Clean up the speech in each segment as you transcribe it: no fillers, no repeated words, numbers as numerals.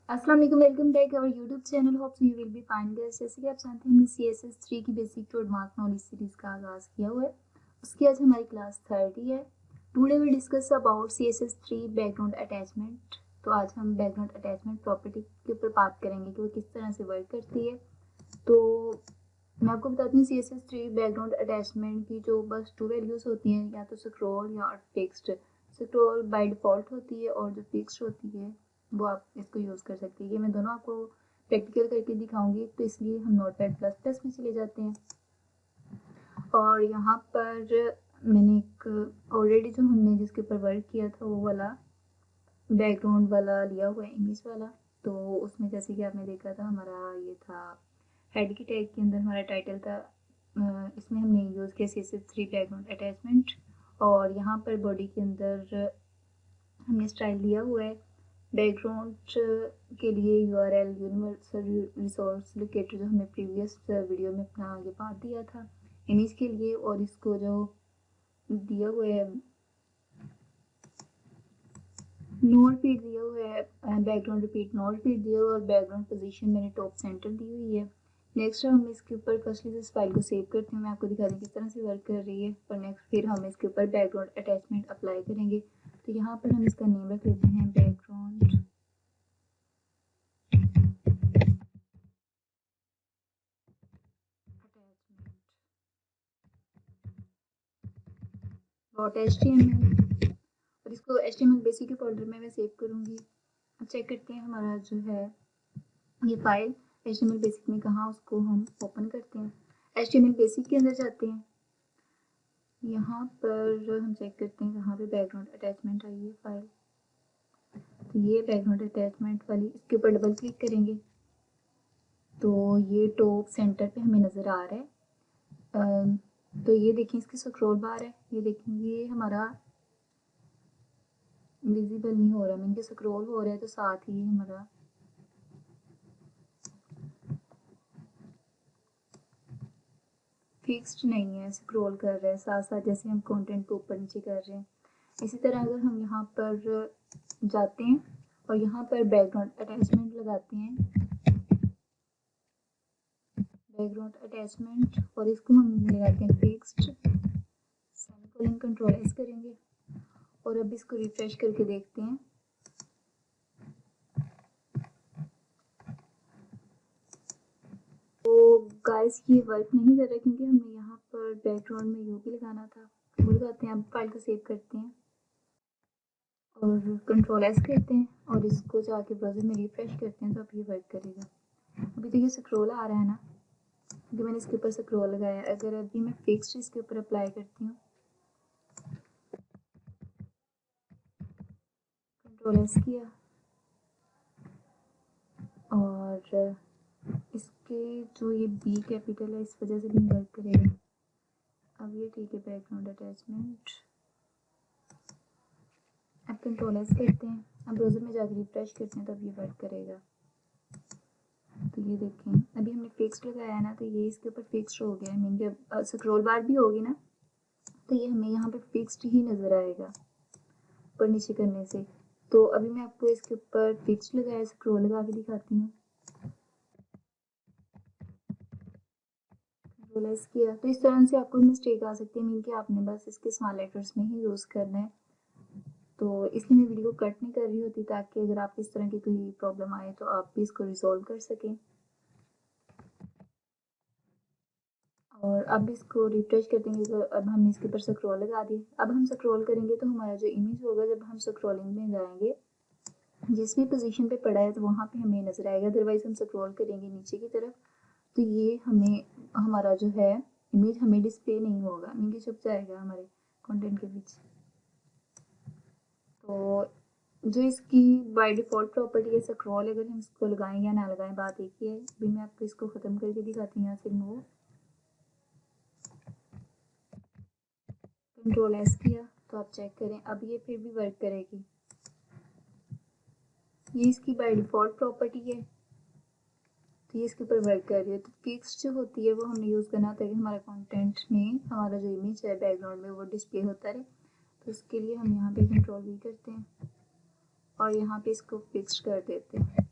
अस्सलाम वालेकुम, welcome back our YouTube channel. Hope you will be fine guys. जैसे कि आप जानते हैं हमने CSS3 की basic to advance knowledge series का आगाज़ किया हुआ है। उसकी आज हमारी क्लास 30 है। Today we discuss about CSS3 background attachment. तो आज हम बैकग्राउंड अटैचमेंट प्रॉपर्टी के ऊपर बात करेंगे कि वो किस तरह से वर्क करती है। तो मैं आपको बताती हूँ CSS3 बैकग्राउंड अटैचमेंट की जो बस टू वैल्यूज़ होती हैं, या तो स्क्रॉल या फिक्स्ड। स्क्रॉल बाय डिफ़ॉल्ट होती है और जो फिक्स्ड होती है वो आप इसको यूज़ कर सकते हैं। ये मैं दोनों आपको प्रैक्टिकल करके दिखाऊंगी, तो इसलिए हम नोटपैड प्लस प्लस में चले जाते हैं। और यहाँ पर मैंने एक ऑलरेडी जो हमने जिसके ऊपर वर्क किया था वो वाला बैकग्राउंड वाला लिया हुआ है, इमेज वाला। तो उसमें जैसे कि आपने देखा था हमारा ये था हेड की टैग के अंदर हमारा टाइटल था। इसमें हमने यूज़ किया CSS3 बैकग्राउंड अटैचमेंट। और यहाँ पर बॉडी के अंदर हमने स्टाइल दिया हुआ है। बैकग्राउंड के लिए URL यूनिवर्सल रिसोर्स लोकेटर जो हमने प्रीवियस वीडियो में अपना ये बात दिया था इमेज के लिए, और इसको जो दिया हुआ है नोट फीड दिया हुआ है, बैकग्राउंड रिपीट नोट फीड दिया हुआ है, और बैकग्राउंड पोजीशन मैंने टॉप सेंटर दी हुई है। नेक्स्ट हम इसके ऊपर फर्स्टली इस फाइल को सेव करते हैं, मैं आपको दिखा दूँ किस तरह से वर्क कर रही है। और नेक्स्ट फिर हम इसके ऊपर बैकग्राउंड अटैचमेंट अप्लाई करेंगे। तो यहाँ पर हम इसका नेम रख लेते हैं बैकग्राउंड .html, और इसको HTML बेसिक के फोल्डर में मैं सेव करूँगी। अब चेक करते हैं हमारा जो है ये फाइल HTML बेसिक में कहाँ, उसको हम ओपन करते हैं। HTML बेसिक के अंदर जाते हैं, यहाँ पर हम चेक करते हैं कहाँ पे बैकग्राउंड अटैचमेंट आई है फाइल। तो ये बैकग्राउंड अटैचमेंट वाली, इसके ऊपर डबल क्लिक करेंगे तो ये टॉप सेंटर पे हमें नज़र आ रहा है। तो ये देखें इसकी स्क्रॉल बार है, ये देखें ये हमारा विजिबल नहीं हो रहा, मीन के स्क्रॉल हो रहा है तो साथ ही हमारा फिक्स्ड नहीं है, स्क्रॉल कर रहा है साथ साथ जैसे हम कंटेंट को ऊपर नीचे कर रहे हैं। इसी तरह अगर हम यहाँ पर जाते हैं और यहाँ पर बैकग्राउंड अटैचमेंट लगाते हैं, बैकग्राउंड अटैचमेंट, और इसको हम लगाते हैं फिक्स्ड, सेमीकोलन कंट्रोल एस करेंगे और अब इसको रिफ्रेश करके देखते हैं। तो गाइस ये वर्क नहीं कर रहा क्योंकि हमने यहाँ पर बैकग्राउंड में यू भी लगाना था। भूल जाते हैं, अब फाइल को सेव करते हैं और कंट्रोल एस करते हैं और इसको जाके ब्राउज़र में रिफ्रेश करते हैं, तो अब ये वर्क करेगा। अभी तो ये स्क्रॉल आ रहा है ना, क्योंकि मैंने इसके ऊपर स्क्रॉल लगाया। अगर अभी मैं फिक्स्ड इसके ऊपर अप्लाई करती हूँ, कंट्रोल एस किया और इसके जो ये बी कैपिटल है इस वजह से भी वर्क करेगा। अब ये ठीक है बैकग्राउंड अटैचमेंट। अब कंट्रोल एस करते हैं, अब ब्राउज़र में जाकर रिफ्रेश करते हैं, तब ये वर्क करेगा। तो ये देखें अभी हमने फिक्स्ड लगाया है ना, तो ये इसके ऊपर फिक्स्ड हो गया है। मीन के स्क्रॉल बार भी होगी ना, तो ये हमें यहाँ पे फिक्स्ड ही नज़र आएगा ऊपर नीचे करने से। तो अभी मैं आपको इसके ऊपर फिक्स्ड लगाया स्क्रॉल लगा के दिखाती हूँ। रियलाइज़ किया तो इस तरह से आपको मिस्टेक आ सकती है, मीन कि आपने बस इसके स्मॉल लेटर्स में ही यूज़ करना है। तो इसलिए मैं वीडियो कट नहीं कर रही होती, ताकि अगर आप इस तरह की कोई प्रॉब्लम आए तो आप भी इसको रिजॉल्व कर सकें। और अब इसको रिफ्रेश कर देंगे तो अब हमने इसके ऊपर स्क्रॉल लगा दिया। अब हम स्क्रॉल करेंगे तो हमारा जो इमेज होगा, जब हम स्क्रॉलिंग में जाएंगे जिस भी पोजीशन पे पड़ा है तो वहाँ पे हमें नज़र आएगा। अदरवाइज हम स्क्रॉल करेंगे नीचे की तरफ तो ये हमें हमारा जो है इमेज हमें डिस्प्ले नहीं होगा, नीचे छुप जाएगा हमारे कंटेंट के बीच। तो जो इसकी बाय डिफ़ॉल्ट प्रॉपर्टी है स्क्रॉल, अगर हम इसको लगाएं या ना लगाएं बात एक ही है। अभी मैं आपको इसको ख़त्म करके दिखाती हूँ। यहाँ से मूव, कंट्रोल एस किया तो आप चेक करें, अब ये फिर भी वर्क करेगी। ये इसकी बाय डिफ़ॉल्ट प्रॉपर्टी है, तो ये इसके ऊपर वर्क कर रही है। तो फिक्स जो होती है वो हमने यूज़ करना होता है कि हमारे कंटेंट में हमारा जो इमेज है बैकग्राउंड में वो डिस्प्ले होता रहे। तो इसके लिए हम यहाँ पे कंट्रोल वी करते हैं और यहाँ पे इसको फिक्स कर देते हैं।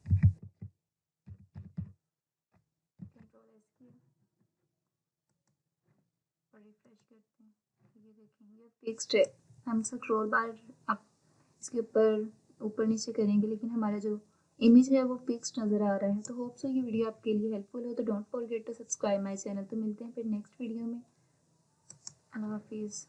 रिफ्रेश करते हैं। ये देखेंगे फिक्स्ड है, हम स्क्रॉल बार आप इसके ऊपर नीचे करेंगे लेकिन हमारा जो इमेज है वो फिक्स्ड नज़र आ रहा है। तो होप सो ये वीडियो आपके लिए हेल्पफुल हो। तो don't forget to subscribe my channel. तो मिलते हैं फिर नेक्स्ट वीडियो में। अल्लाह हाफिज़।